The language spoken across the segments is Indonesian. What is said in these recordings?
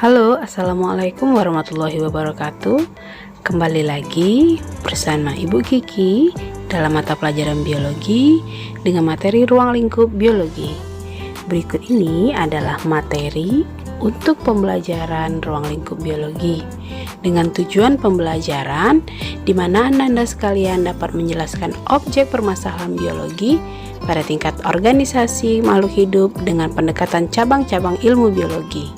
Halo, Assalamualaikum warahmatullahi wabarakatuh. Kembali lagi bersama Ibu Kiki dalam mata pelajaran biologi dengan materi ruang lingkup biologi. Berikut ini adalah materi untuk pembelajaran ruang lingkup biologi dengan tujuan pembelajaran di mana Anda sekalian dapat menjelaskan objek permasalahan biologi pada tingkat organisasi makhluk hidup dengan pendekatan cabang-cabang ilmu biologi.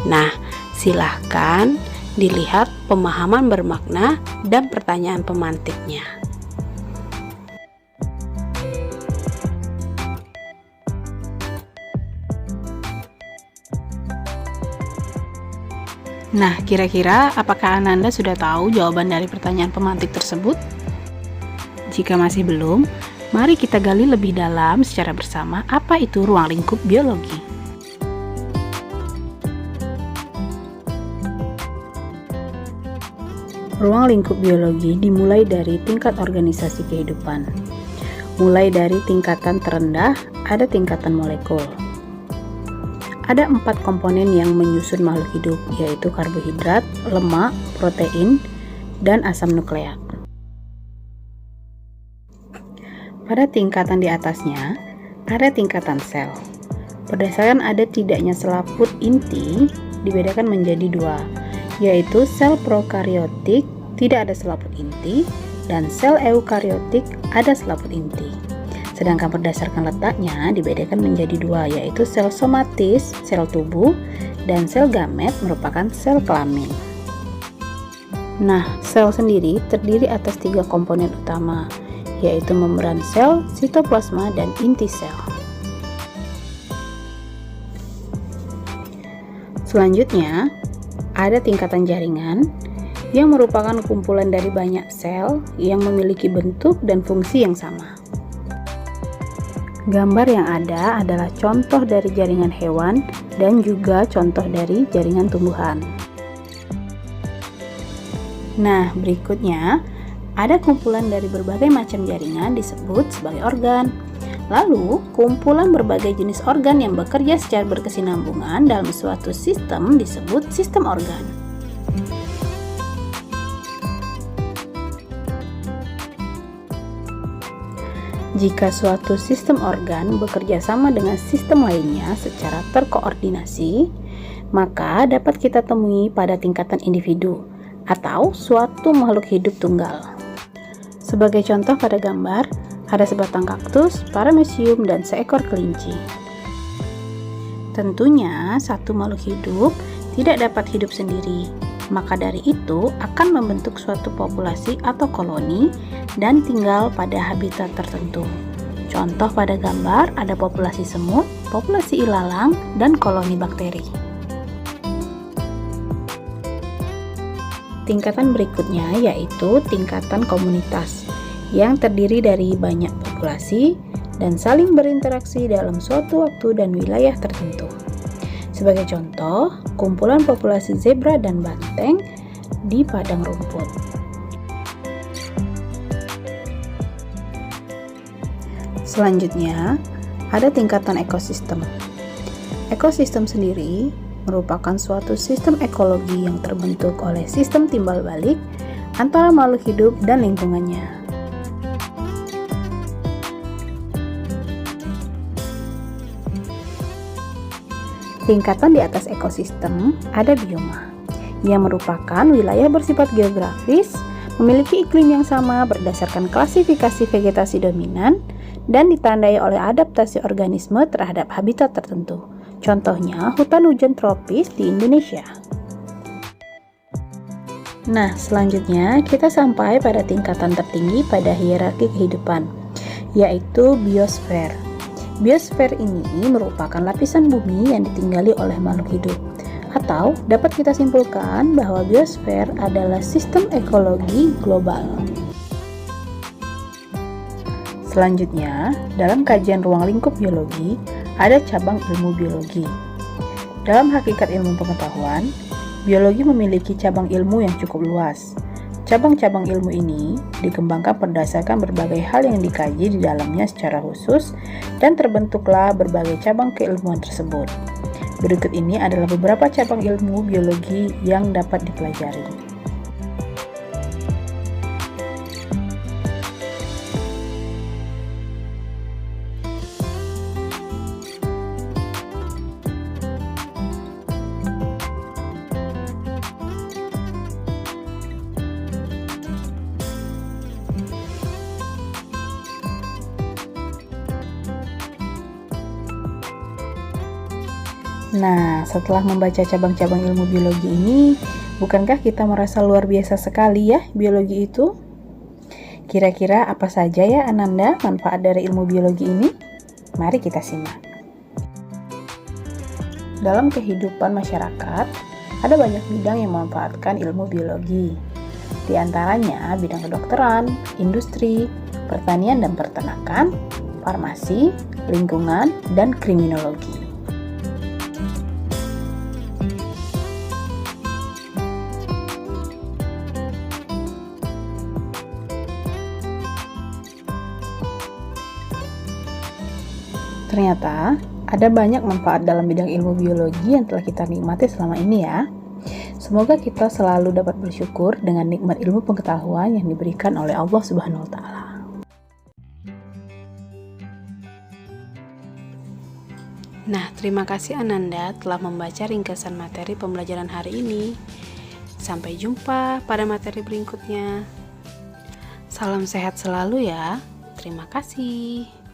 Nah, silahkan dilihat pemahaman bermakna dan pertanyaan pemantiknya. Nah, kira-kira apakah Ananda sudah tahu jawaban dari pertanyaan pemantik tersebut? Jika masih belum, mari kita gali lebih dalam secara bersama apa itu ruang lingkup biologi. Ruang lingkup biologi dimulai dari tingkat organisasi kehidupan. Mulai dari tingkatan terendah, ada tingkatan molekul. Ada 4 komponen yang menyusun makhluk hidup, yaitu karbohidrat, lemak, protein, dan asam nukleat. Pada tingkatan di atasnya, ada tingkatan sel. Berdasarkan ada tidaknya selaput inti, dibedakan menjadi 2, yaitu sel prokariotik tidak ada selaput inti dan sel eukariotik ada selaput inti. Sedangkan berdasarkan letaknya dibedakan menjadi 2, yaitu sel somatis, sel tubuh, dan sel gamet merupakan sel kelamin. Nah, sel sendiri terdiri atas 3 komponen utama, yaitu membran sel, sitoplasma, dan inti sel. Selanjutnya, ada tingkatan jaringan yang merupakan kumpulan dari banyak sel yang memiliki bentuk dan fungsi yang sama. Gambar yang ada adalah contoh dari jaringan hewan dan juga contoh dari jaringan tumbuhan. Nah, berikutnya ada kumpulan dari berbagai macam jaringan disebut sebagai organ. Lalu, kumpulan berbagai jenis organ yang bekerja secara berkesinambungan dalam suatu sistem disebut sistem organ. Jika suatu sistem organ bekerja sama dengan sistem lainnya secara terkoordinasi, maka dapat kita temui pada tingkatan individu atau suatu makhluk hidup tunggal. Sebagai contoh pada gambar, ada sebatang kaktus, paramecium, dan seekor kelinci. Tentunya, satu makhluk hidup tidak dapat hidup sendiri, maka dari itu akan membentuk suatu populasi atau koloni dan tinggal pada habitat tertentu. Contoh pada gambar ada populasi semut, populasi ilalang, dan koloni bakteri. Tingkatan berikutnya yaitu tingkatan komunitas, yang terdiri dari banyak populasi dan saling berinteraksi dalam suatu waktu dan wilayah tertentu. Sebagai contoh, kumpulan populasi zebra dan banteng di padang rumput. Selanjutnya, ada tingkatan ekosistem. Ekosistem sendiri merupakan suatu sistem ekologi yang terbentuk oleh sistem timbal balik antara makhluk hidup dan lingkungannya. Tingkatan di atas ekosistem ada bioma, yang merupakan wilayah bersifat geografis, memiliki iklim yang sama berdasarkan klasifikasi vegetasi dominan, dan ditandai oleh adaptasi organisme terhadap habitat tertentu. Contohnya, hutan hujan tropis di Indonesia. Nah, selanjutnya kita sampai pada tingkatan tertinggi pada hierarki kehidupan, yaitu biosfer. Biosfer ini merupakan lapisan bumi yang ditinggali oleh makhluk hidup. Atau dapat kita simpulkan bahwa biosfer adalah sistem ekologi global. Selanjutnya, dalam kajian ruang lingkup biologi, ada cabang ilmu biologi. Dalam hakikat ilmu pengetahuan, biologi memiliki cabang ilmu yang cukup luas. Cabang-cabang ilmu ini dikembangkan berdasarkan berbagai hal yang dikaji di dalamnya secara khusus dan terbentuklah berbagai cabang keilmuan tersebut. Berikut ini adalah beberapa cabang ilmu biologi yang dapat dipelajari. Nah, setelah membaca cabang-cabang ilmu biologi ini, bukankah kita merasa luar biasa sekali ya biologi itu? Kira-kira apa saja ya Ananda manfaat dari ilmu biologi ini? Mari kita simak. Dalam kehidupan masyarakat, ada banyak bidang yang memanfaatkan ilmu biologi. Di antaranya bidang kedokteran, industri, pertanian dan peternakan, farmasi, lingkungan, dan kriminologi. Ternyata ada banyak manfaat dalam bidang ilmu biologi yang telah kita nikmati selama ini ya. Semoga kita selalu dapat bersyukur dengan nikmat ilmu pengetahuan yang diberikan oleh Allah Subhanahu wa Ta'ala. Nah, terima kasih Ananda telah membaca ringkasan materi pembelajaran hari ini. Sampai jumpa pada materi berikutnya. Salam sehat selalu ya. Terima kasih.